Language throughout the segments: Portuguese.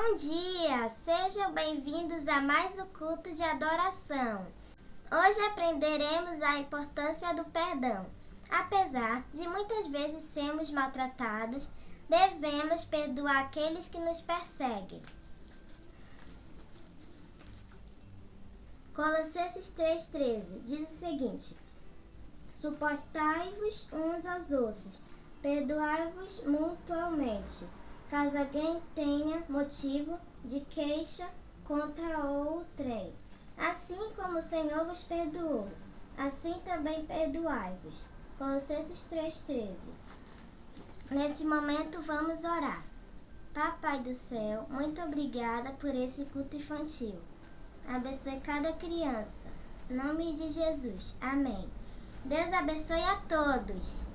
Bom dia! Sejam bem-vindos a mais um culto de adoração. Hoje aprenderemos a importância do perdão. Apesar de muitas vezes sermos maltratados, devemos perdoar aqueles que nos perseguem. Colossenses 3,13 diz o seguinte: suportai-vos uns aos outros, perdoai-vos mutuamente, caso alguém tenha motivo de queixa contra outrem. Assim como o Senhor vos perdoou, assim também perdoai-vos. Colossenses 3,13. Nesse momento vamos orar. Papai do céu, muito obrigada por esse culto infantil. Abençoe cada criança. Em nome de Jesus. Amém. Deus abençoe a todos.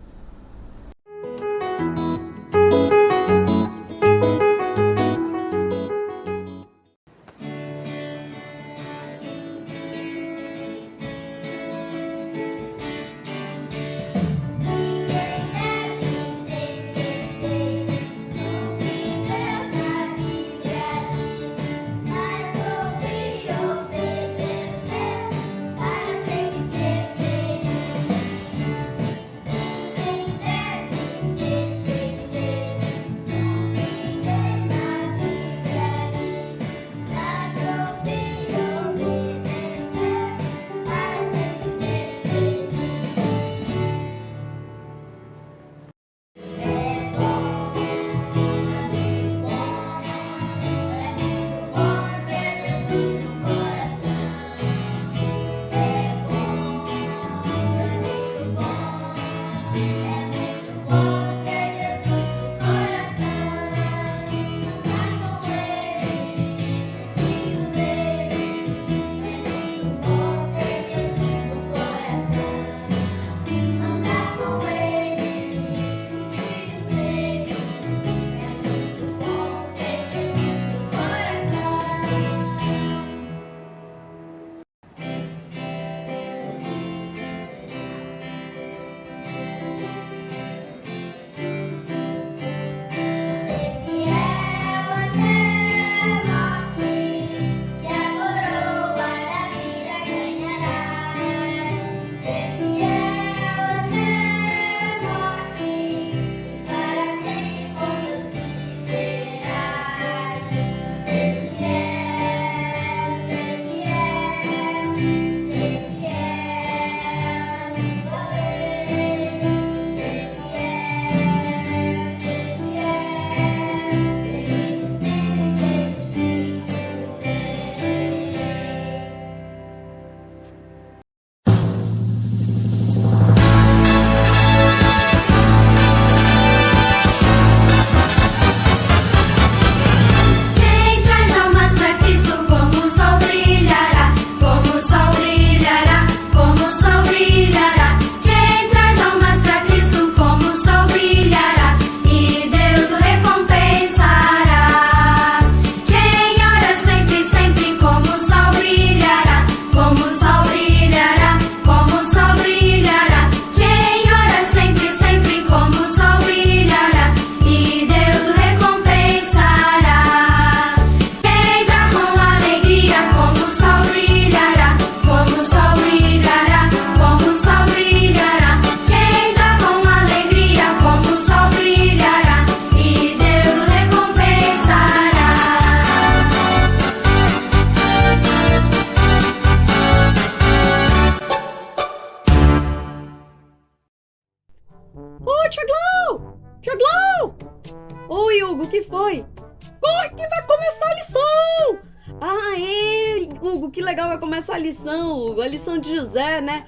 Ô, Tiaglau! Oi, Hugo, o que foi? Corre que vai começar a lição! Hugo, que legal, vai começar a lição, Hugo, a lição de José, né?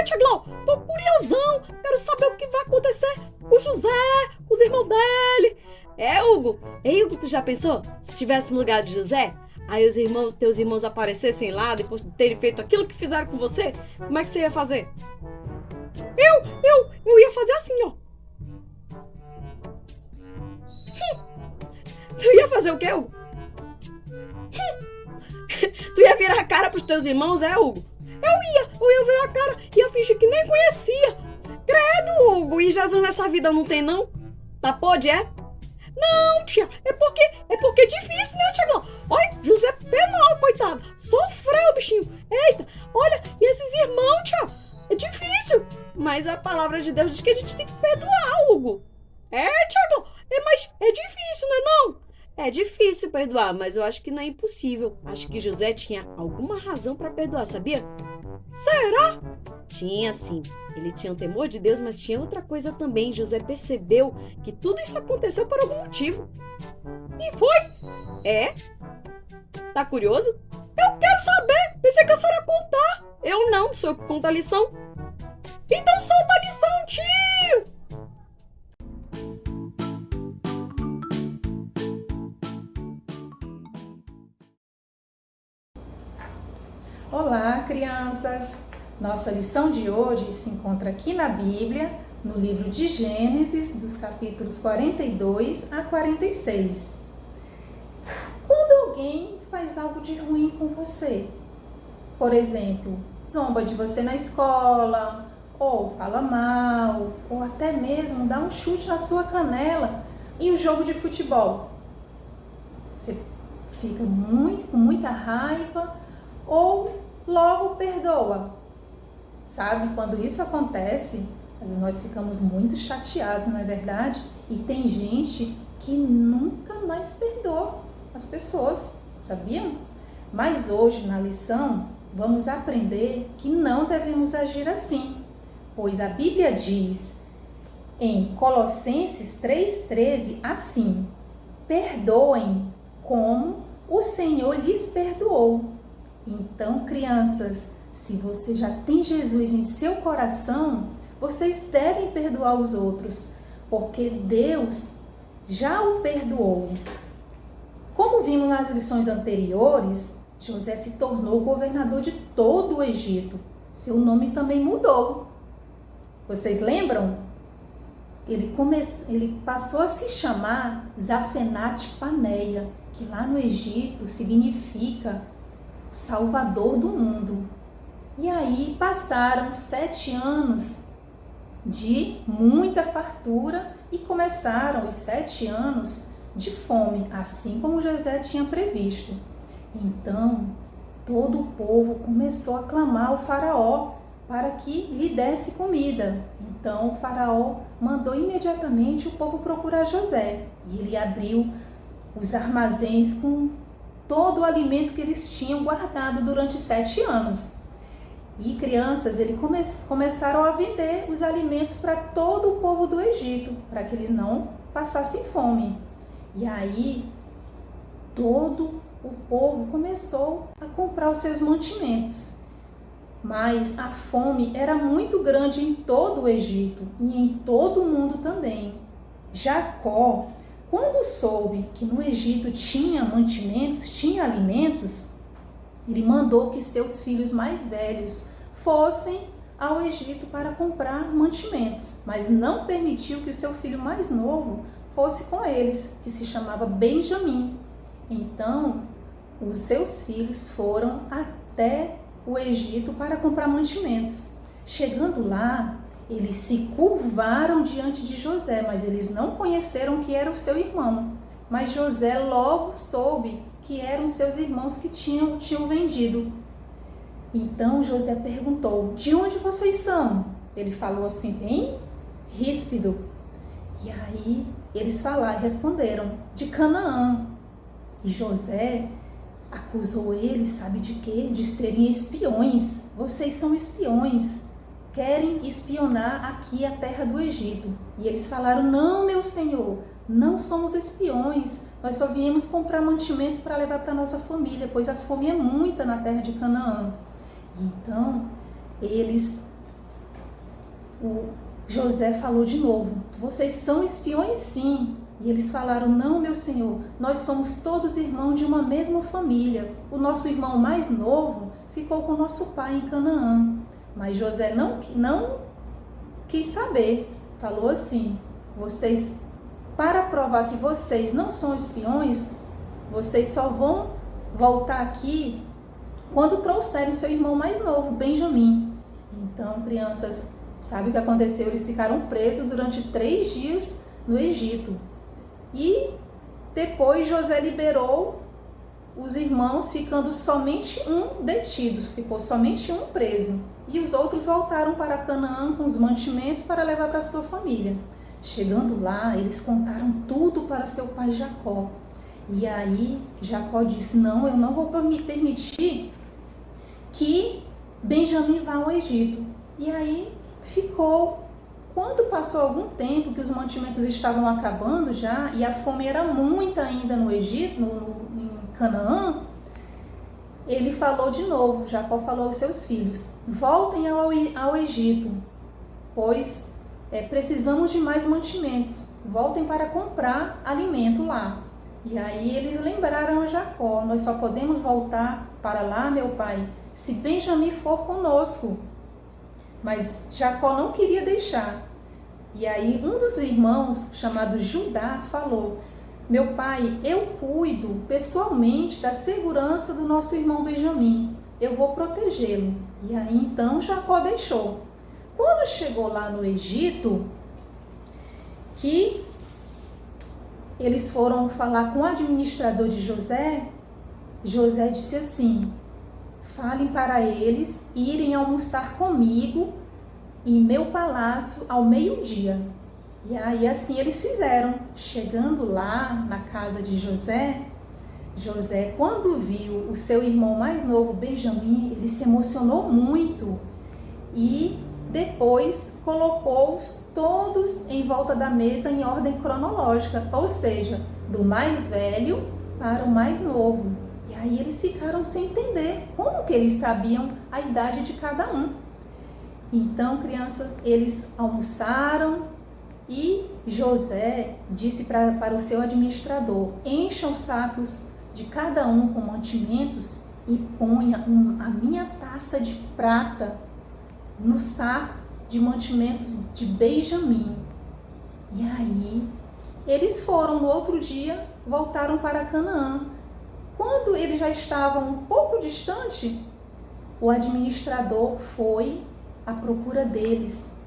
Tiaglau, tô curiosão, quero saber o que vai acontecer com o José, com os irmãos dele. Hugo, Hugo, tu já pensou? Se tivesse no lugar de José, aí teus irmãos aparecessem lá, depois de terem feito aquilo que fizeram com você, como é que você ia fazer? Eu ia fazer assim, ó. Tu ia fazer o quê, Hugo? Tu ia virar a cara pros teus irmãos, Hugo? Eu ia virar a cara, ia fingir que nem conhecia. Credo, Hugo, e Jesus nessa vida não tem, não? Tá pode, Não, tia, é porque é difícil, né, tia Glau? Olha, José penal, coitado, sofreu, bichinho. Eita, olha, e esses irmãos, tia, é difícil. Mas a palavra de Deus diz que a gente tem que perdoar, Hugo. Tia Glau, mas é difícil, não é não? É difícil perdoar, mas eu acho que não é impossível. Acho que José tinha alguma razão para perdoar, sabia? Será? Tinha sim. Ele tinha o temor de Deus, mas tinha outra coisa também. José percebeu que tudo isso aconteceu por algum motivo. E foi? É? Tá curioso? Eu quero saber. Pensei que a senhora ia contar. Eu não, sou eu que conto a lição. Então solta a lição, tio! Olá, crianças! Nossa lição de hoje se encontra aqui na Bíblia, no livro de Gênesis, dos capítulos 42 a 46. Quando alguém faz algo de ruim com você, por exemplo, zomba de você na escola, ou fala mal, ou até mesmo dá um chute na sua canela em um jogo de futebol, você fica com muita raiva ou logo perdoa. Sabe, quando isso acontece, nós ficamos muito chateados, não é verdade? E tem gente que nunca mais perdoa as pessoas, sabiam? Mas hoje, na lição, vamos aprender que não devemos agir assim, pois a Bíblia diz em Colossenses 3,13 assim: perdoem como o Senhor lhes perdoou. Então, crianças, se você já tem Jesus em seu coração, vocês devem perdoar os outros, porque Deus já o perdoou. Como vimos nas lições anteriores, José se tornou governador de todo o Egito. Seu nome também mudou. Vocês lembram? Ele passou a se chamar Zafenate-Paneia, que lá no Egito significa Salvador do mundo. E aí passaram 7 anos de muita fartura e começaram os 7 anos de fome, assim como José tinha previsto. Então, todo o povo começou a clamar ao faraó para que lhe desse comida. Então, o faraó mandou imediatamente o povo procurar José. E ele abriu os armazéns com todo o alimento que eles tinham guardado durante 7 anos. E crianças, eles começaram a vender os alimentos para todo o povo do Egito, para que eles não passassem fome. E aí, todo o povo começou a comprar os seus mantimentos. Mas a fome era muito grande em todo o Egito e em todo o mundo também. Jacó, quando soube que no Egito tinha mantimentos, tinha alimentos, ele mandou que seus filhos mais velhos fossem ao Egito para comprar mantimentos, mas não permitiu que o seu filho mais novo fosse com eles, que se chamava Benjamim. Então, os seus filhos foram até o Egito para comprar mantimentos. Chegando lá, eles se curvaram diante de José, mas eles não conheceram que era o seu irmão. Mas José logo soube que eram seus irmãos que tinham vendido. Então José perguntou: de onde vocês são? Ele falou assim, bem ríspido. E aí eles responderam: de Canaã. E José acusou eles, sabe de quê? De serem espiões. Vocês são espiões, querem espionar aqui a terra do Egito. E eles falaram: não, meu senhor, não somos espiões, nós só viemos comprar mantimentos para levar para nossa família, pois a fome é muita na terra de Canaã. Então, José falou de novo: vocês são espiões sim. E eles falaram: não, meu senhor, nós somos todos irmãos de uma mesma família. O nosso irmão mais novo ficou com nosso pai em Canaã. Mas José não quis saber, falou assim: vocês, para provar que vocês não são espiões, vocês só vão voltar aqui quando trouxerem seu irmão mais novo, Benjamim. Então, crianças, sabe o que aconteceu? Eles ficaram presos durante 3 dias no Egito. E depois José liberou os irmãos, ficando somente um detido, ficou somente um preso. E os outros voltaram para Canaã com os mantimentos para levar para sua família. Chegando lá, eles contaram tudo para seu pai Jacó. E aí Jacó disse: não, eu não vou me permitir que Benjamim vá ao Egito. E aí ficou. Quando passou algum tempo que os mantimentos estavam acabando já, e a fome era muita ainda no Egito, em Canaã, ele falou de novo, Jacó falou aos seus filhos: voltem ao Egito, pois precisamos de mais mantimentos, voltem para comprar alimento lá. E aí eles lembraram a Jacó: nós só podemos voltar para lá, meu pai, se Benjamim for conosco. Mas Jacó não queria deixar. E aí um dos irmãos, chamado Judá, falou: meu pai, eu cuido pessoalmente da segurança do nosso irmão Benjamim. Eu vou protegê-lo. E aí então Jacó deixou. Quando chegou lá no Egito, que eles foram falar com o administrador de José, José disse assim: falem para eles irem almoçar comigo em meu palácio ao meio-dia. E aí assim eles fizeram. Chegando lá na casa de José, José, quando viu o seu irmão mais novo, Benjamim, ele se emocionou muito e depois colocou-os todos em volta da mesa em ordem cronológica, ou seja, do mais velho para o mais novo. E aí eles ficaram sem entender como que eles sabiam a idade de cada um. Então, criança, eles almoçaram e José disse para o seu administrador: encham os sacos de cada um com mantimentos e ponha a minha taça de prata no saco de mantimentos de Benjamim. E aí eles foram no outro dia, voltaram para Canaã. Quando eles já estavam um pouco distante, o administrador foi à procura deles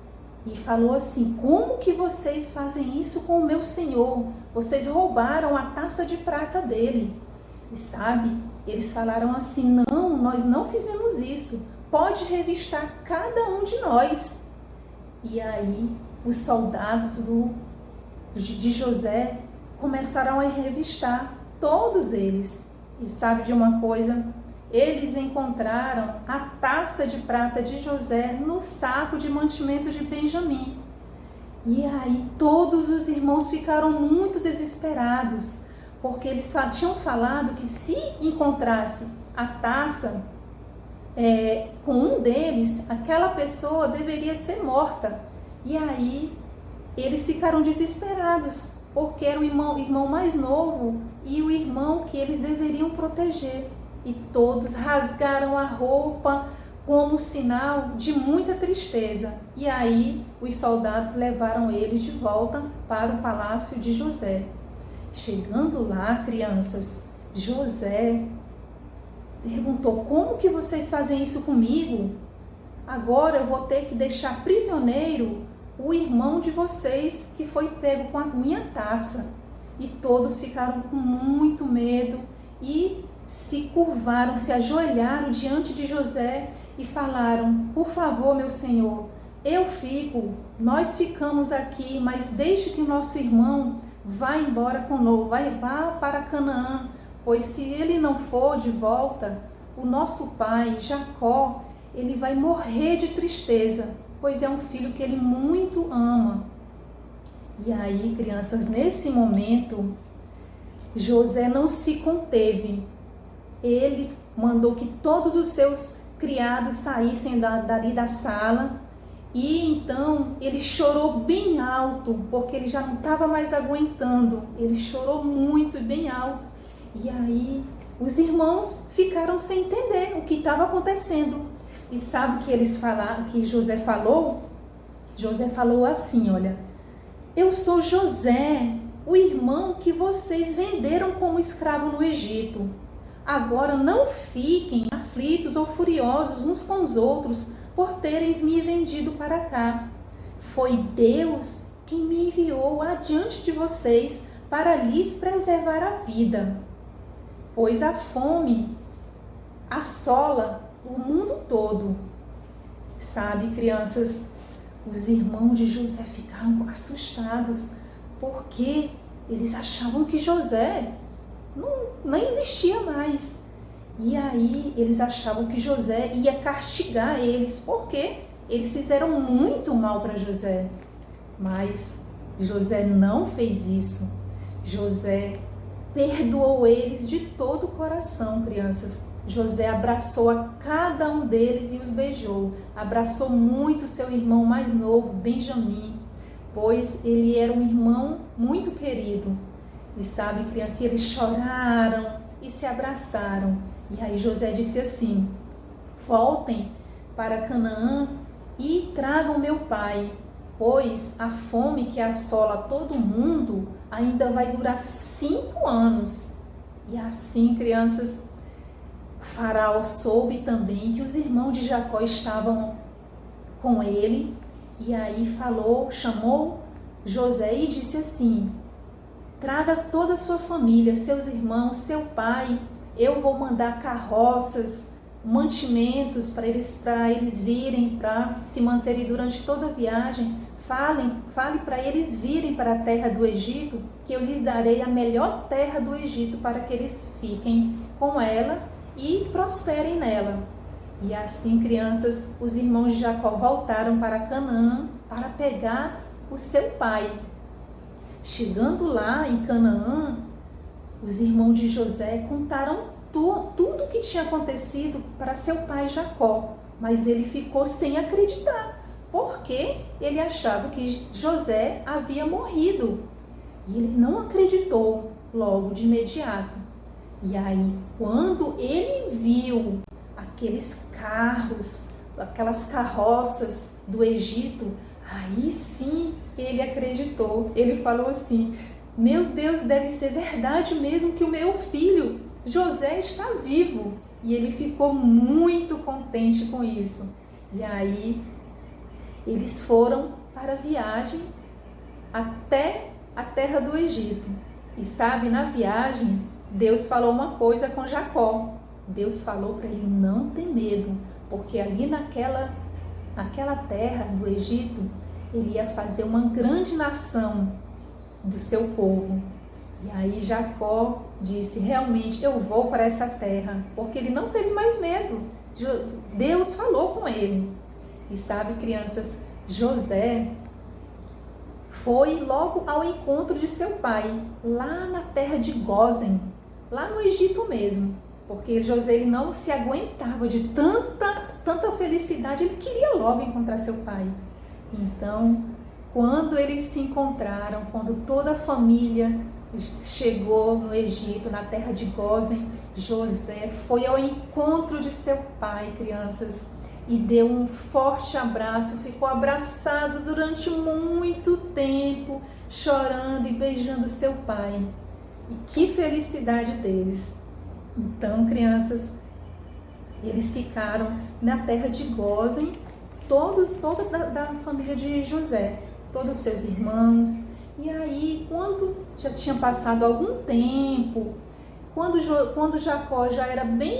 e falou assim: como que vocês fazem isso com o meu senhor? Vocês roubaram a taça de prata dele. E sabe, eles falaram assim: não, nós não fizemos isso. Pode revistar cada um de nós. E aí os soldados de José começaram a revistar todos eles. E sabe de uma coisa? Eles encontraram a taça de prata de José no saco de mantimento de Benjamim. E aí todos os irmãos ficaram muito desesperados, porque eles tinham falado que se encontrasse a taça com um deles, aquela pessoa deveria ser morta. E aí eles ficaram desesperados, porque era o irmão mais novo e o irmão que eles deveriam proteger. E todos rasgaram a roupa como sinal de muita tristeza. E aí os soldados levaram ele de volta para o palácio de José. Chegando lá, crianças, José perguntou: como que vocês fazem isso comigo? Agora eu vou ter que deixar prisioneiro o irmão de vocês que foi pego com a minha taça. E todos ficaram com muito medo e se curvaram, se ajoelharam diante de José e falaram: por favor, meu senhor, nós ficamos aqui, mas deixe que o nosso irmão vá embora conosco, vá para Canaã, pois se ele não for de volta, o nosso pai, Jacó, ele vai morrer de tristeza, pois é um filho que ele muito ama. E aí, crianças, nesse momento, José não se conteve. Ele mandou que todos os seus criados saíssem dali da sala e então ele chorou bem alto, porque ele já não estava mais aguentando. Ele chorou muito e bem alto. E aí os irmãos ficaram sem entender o que estava acontecendo. E sabe o que eles falaram, que José falou? José falou assim: olha, eu sou José, o irmão que vocês venderam como escravo no Egito. Agora não fiquem aflitos ou furiosos uns com os outros por terem me vendido para cá. Foi Deus quem me enviou adiante de vocês para lhes preservar a vida, pois a fome assola o mundo todo. Sabe, crianças, os irmãos de José ficaram assustados, porque eles achavam que José não existia mais. E aí eles achavam que José ia castigar eles, porque eles fizeram muito mal para José. Mas José não fez isso. José perdoou eles de todo o coração, crianças. José abraçou a cada um deles e os beijou. Abraçou muito seu irmão mais novo, Benjamim, pois ele era um irmão muito querido. E sabe, crianças, eles choraram e se abraçaram. E aí José disse assim: voltem para Canaã e tragam meu pai, pois a fome que assola todo mundo ainda vai durar 5 anos. E assim, crianças, Faraó soube também que os irmãos de Jacó estavam com ele, e aí chamou José e disse assim: traga toda a sua família, seus irmãos, seu pai, eu vou mandar carroças, mantimentos para eles virem, para se manterem durante toda a viagem. Fale para eles virem para a terra do Egito, que eu lhes darei a melhor terra do Egito para que eles fiquem com ela e prosperem nela. E assim, crianças, os irmãos de Jacó voltaram para Canaã para pegar o seu pai. Chegando lá em Canaã, os irmãos de José contaram tudo o que tinha acontecido para seu pai Jacó, mas ele ficou sem acreditar, porque ele achava que José havia morrido. E ele não acreditou logo de imediato. E aí, quando ele viu aqueles carros, aquelas carroças do Egito, aí sim ele acreditou. Ele falou assim: meu Deus, deve ser verdade mesmo que o meu filho José está vivo. E ele ficou muito contente com isso. E aí eles foram para a viagem até a terra do Egito. E sabe, na viagem, Deus falou uma coisa com Jacó. Deus falou para ele não ter medo, porque ali naquela terra do Egito, ele ia fazer uma grande nação do seu povo. E aí Jacó disse: realmente eu vou para essa terra, porque ele não teve mais medo. Deus falou com ele. E sabe, crianças, José foi logo ao encontro de seu pai, lá na terra de Gósen, lá no Egito mesmo, porque José ele não se aguentava de tanta felicidade, ele queria logo encontrar seu pai. Então, quando eles se encontraram, quando toda a família chegou no Egito, na terra de Gósen, José foi ao encontro de seu pai, crianças, e deu um forte abraço, ficou abraçado durante muito tempo, chorando e beijando seu pai. E que felicidade deles! Então, crianças, eles ficaram na terra de Gósen, toda da família de José, todos os seus irmãos. E aí, quando já tinha passado algum tempo, quando Jacó já era bem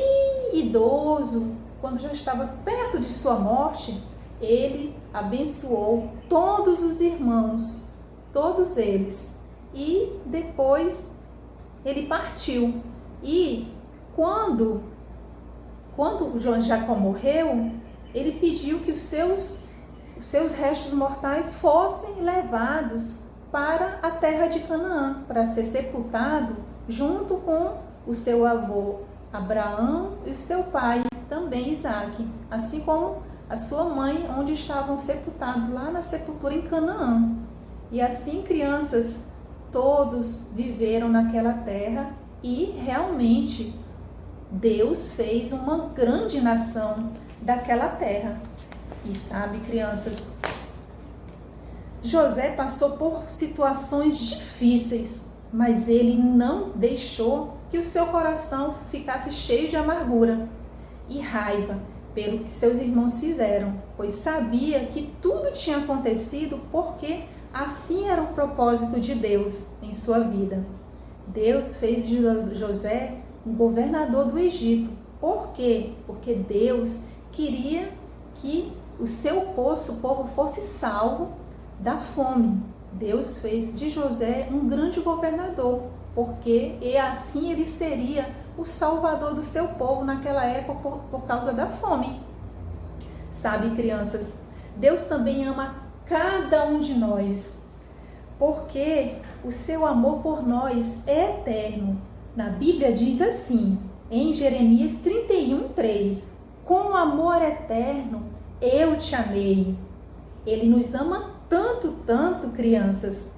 idoso, quando já estava perto de sua morte, ele abençoou todos os irmãos, todos eles. E depois ele partiu. E quando Jacó morreu, ele pediu que os seus restos mortais fossem levados para a terra de Canaã, para ser sepultado junto com o seu avô Abraão e o seu pai, também Isaque, assim como a sua mãe, onde estavam sepultados lá na sepultura em Canaã. E assim, crianças, todos viveram naquela terra e realmente Deus fez uma grande nação daquela terra. E sabe, crianças, José passou por situações difíceis, mas ele não deixou que o seu coração ficasse cheio de amargura e raiva pelo que seus irmãos fizeram, pois sabia que tudo tinha acontecido porque Assim era o propósito de Deus em sua vida. Deus fez de José um governador do Egito. Por quê? Porque Deus queria que o seu povo fosse salvo da fome. Deus fez de José um grande governador, porque assim ele seria o salvador do seu povo naquela época por causa da fome. Sabe, crianças, Deus também ama cada um de nós, porque o seu amor por nós é eterno. Na Bíblia diz assim, em Jeremias 31:3, com amor eterno eu te amei. Ele nos ama tanto, tanto, crianças,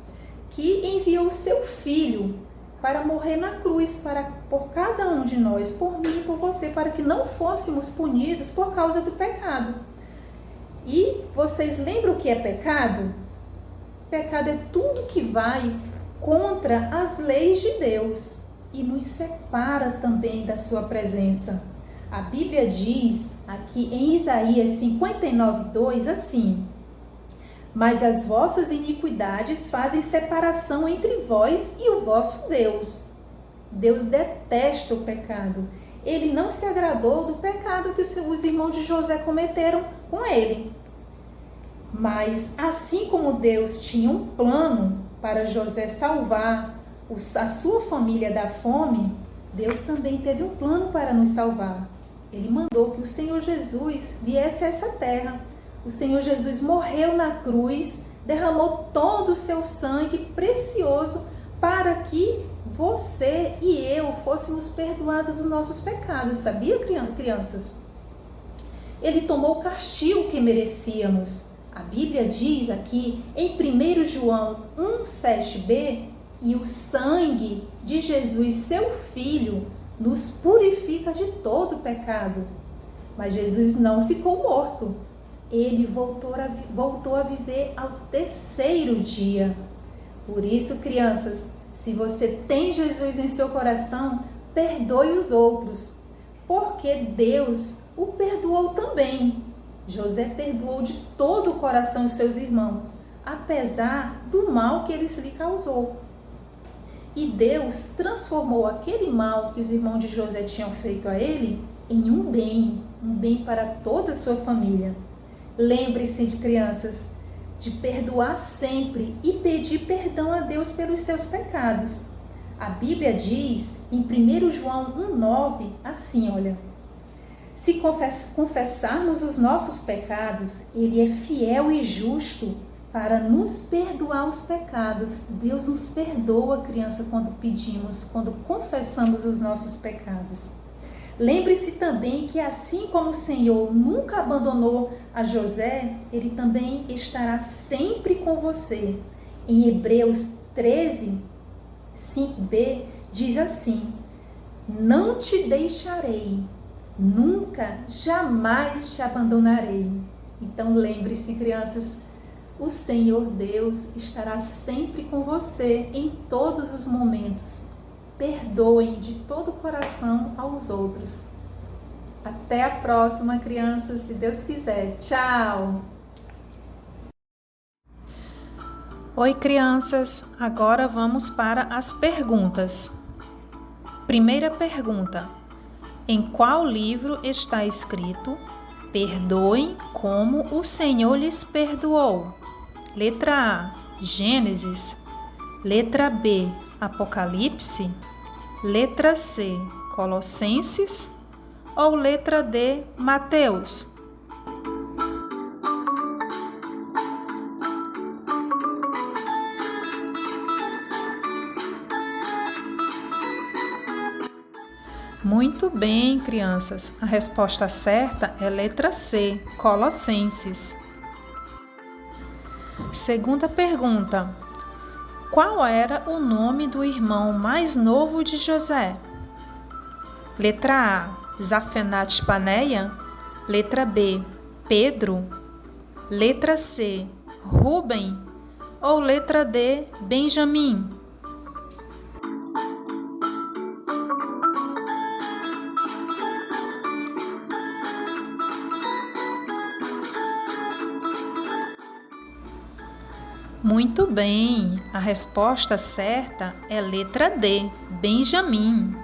que enviou o seu filho para morrer na cruz por cada um de nós, por mim e por você, para que não fôssemos punidos por causa do pecado. E vocês lembram o que é pecado? Pecado é tudo que vai contra as leis de Deus e nos separa também da sua presença. A Bíblia diz aqui em Isaías 59:2 assim: mas as vossas iniquidades fazem separação entre vós e o vosso Deus. Deus detesta o pecado. Ele não se agradou do pecado que os irmãos de José cometeram com ele. Mas assim como Deus tinha um plano para José salvar a sua família da fome, Deus também teve um plano para nos salvar. Ele mandou que o Senhor Jesus viesse a essa terra. O Senhor Jesus morreu na cruz, derramou todo o seu sangue precioso para que você e eu fôssemos perdoados dos nossos pecados. Sabia, crianças? Ele tomou o castigo que merecíamos. A Bíblia diz aqui em 1 João 1,7b, e o sangue de Jesus, seu Filho, nos purifica de todo pecado. Mas Jesus não ficou morto. Ele voltou a viver ao terceiro dia. Por isso, crianças, se você tem Jesus em seu coração, perdoe os outros, porque Deus o perdoou também. José perdoou de todo o coração os seus irmãos, apesar do mal que eles lhe causou. E Deus transformou aquele mal que os irmãos de José tinham feito a ele em um bem para toda a sua família. Lembre-se, de crianças, de perdoar sempre e pedir perdão a Deus pelos seus pecados. A Bíblia diz em 1 João 1,9 assim, olha: se confessarmos os nossos pecados, Ele é fiel e justo para nos perdoar os pecados. Deus nos perdoa, criança, quando pedimos, quando confessamos os nossos pecados. Lembre-se também que assim como o Senhor nunca abandonou a José, Ele também estará sempre com você. Em Hebreus 13:5b diz assim: não te deixarei, nunca, jamais te abandonarei. Então lembre-se, crianças, o Senhor Deus estará sempre com você em todos os momentos. Perdoem de todo o coração aos outros. Até a próxima, crianças, se Deus quiser. Tchau! Oi, crianças. Agora vamos para as perguntas. Primeira pergunta: em qual livro está escrito perdoem como o Senhor lhes perdoou? Letra A, Gênesis. Letra B, Apocalipse. Letra C, Colossenses. Ou letra D, Mateus? Muito bem, crianças. A resposta certa é letra C, Colossenses. Segunda pergunta: qual era o nome do irmão mais novo de José? Letra A, Zafenate-Paneia. Letra B, Pedro. Letra C, Rúben. Ou letra D, Benjamim? Muito bem, a resposta certa é letra D, Benjamim.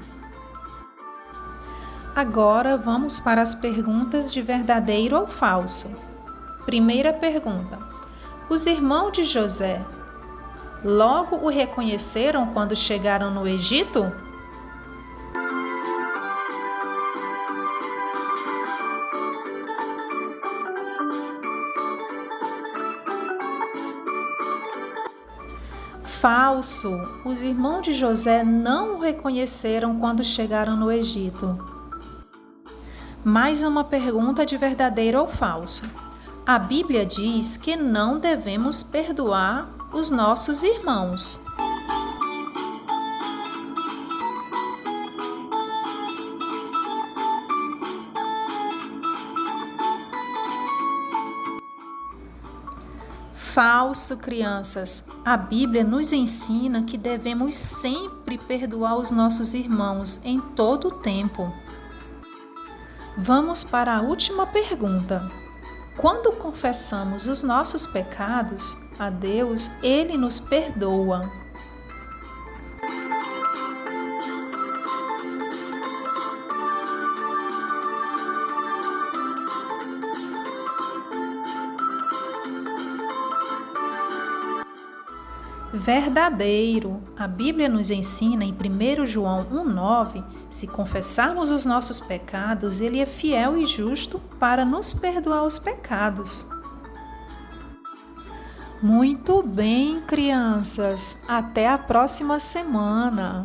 Agora vamos para as perguntas de verdadeiro ou falso. Primeira pergunta: os irmãos de José logo o reconheceram quando chegaram no Egito? Falso! Os irmãos de José não o reconheceram quando chegaram no Egito. Mais uma pergunta de verdadeiro ou falso. A Bíblia diz que não devemos perdoar os nossos irmãos. Falso, crianças. A Bíblia nos ensina que devemos sempre perdoar os nossos irmãos em todo o tempo. Vamos para a última pergunta. Quando confessamos os nossos pecados a Deus, Ele nos perdoa. Verdadeiro. A Bíblia nos ensina em 1 João 1,9, se confessarmos os nossos pecados, Ele é fiel e justo para nos perdoar os pecados. Muito bem, crianças. Até a próxima semana.